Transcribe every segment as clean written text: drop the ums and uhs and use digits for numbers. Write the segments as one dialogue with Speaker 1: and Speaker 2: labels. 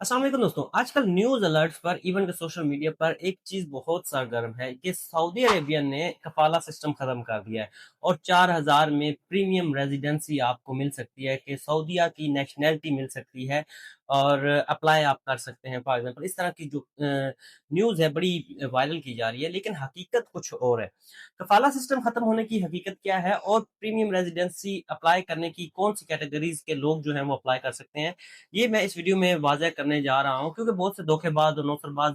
Speaker 1: अस्सलाम वालेकुम दोस्तों। आजकल न्यूज़ अलर्ट्स पर इवन के सोशल मीडिया पर एक चीज़ बहुत सरगर्म है कि सऊदी अरेबिया ने कफ़ाला सिस्टम ख़त्म कर दिया है और 4000 में प्रीमियम रेज़िडेंसी आपको मिल सकती है कि सऊदीया की नेशनैलिटी मिल सकती है और अप्लाई आप कर सकते हैं। फॉर एग्ज़ाम्पल इस तरह की जो न्यूज़ है बड़ी वायरल की जा रही है, लेकिन हकीकत कुछ और है। कफ़ाला सिस्टम ख़त्म होने की हकीकत क्या है और प्रीमियम रेज़िडेंसी अप्लाई करने की कौन-सी कैटेगरीज़ के लोग जो हैं वो अप्लाई कर सकते हैं? ये मैं इस वीडियो में वाज़ह करने जा रहा हूँ क्योंकि बहुत से धोखेबाज और नौसरबाज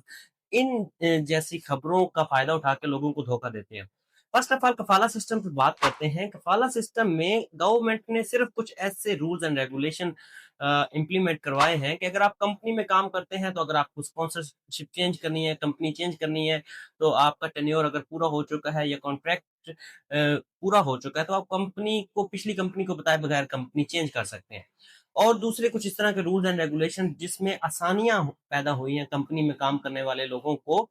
Speaker 1: इन जैसी खबरों का फ़ायदा उठा के लोगों को धोखा देते हैं। फ़र्स्ट ऑफ ऑल कफ़ाला सिस्टम पे बात करते हैं। कफ़ाला सिस्टम में गवर्नमेंट ने सिर्फ़ कुछ ऐसे रूल्स एंड रेगुलेशन इम्प्लीमेंट करवाए हैं कि अगर आप कंपनी में काम करते हैं, तो अगर आपको स्पॉन्सरशिप चेंज करनी है, कंपनी चेंज करनी है, तो आपका टेन्योर अगर पूरा हो चुका है या कॉन्ट्रैक्ट पूरा हो चुका है, तो आप कंपनी को पिछली कंपनी को बताए बगैर कंपनी चेंज कर सकते हैं। और दूसरे कुछ इस तरह के रूल्स एंड रेगुलेशन जिसमें आसानियां पैदा हुई हैं कंपनी में काम करने वाले लोगों को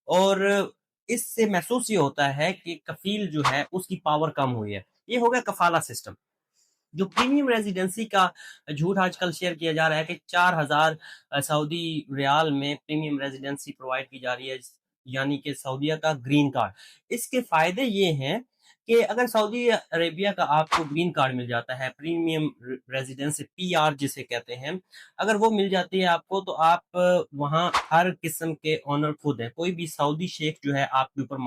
Speaker 1: और इससे महसूस ये होता है कि कफील जो है उसकी पावर कम हुई है। ये हो गया कफाला सिस्टम। जो प्रीमियम रेजिडेंसी का झूठ आजकल शेयर किया जा रहा है कि 4000 सऊदी रियाल में प्रीमियम रेजिडेंसी प्रोवाइड की जा रही है, यानी कि सऊदीया का ग्रीन कार्ड। इसके फायदे ये हैं कि अगर सऊदी अरेबिया का आपको ग्रीन कार्ड मिल जाता है, प्रीमियम रेजिडेंसी पीआर जिसे कहते हैं, अगर वो मिल जाती है आपको, तो आप वहाँ हर किस्म के ऑनर खुद हैं। कोई भी सऊदी शेख जो है आपके ऊपर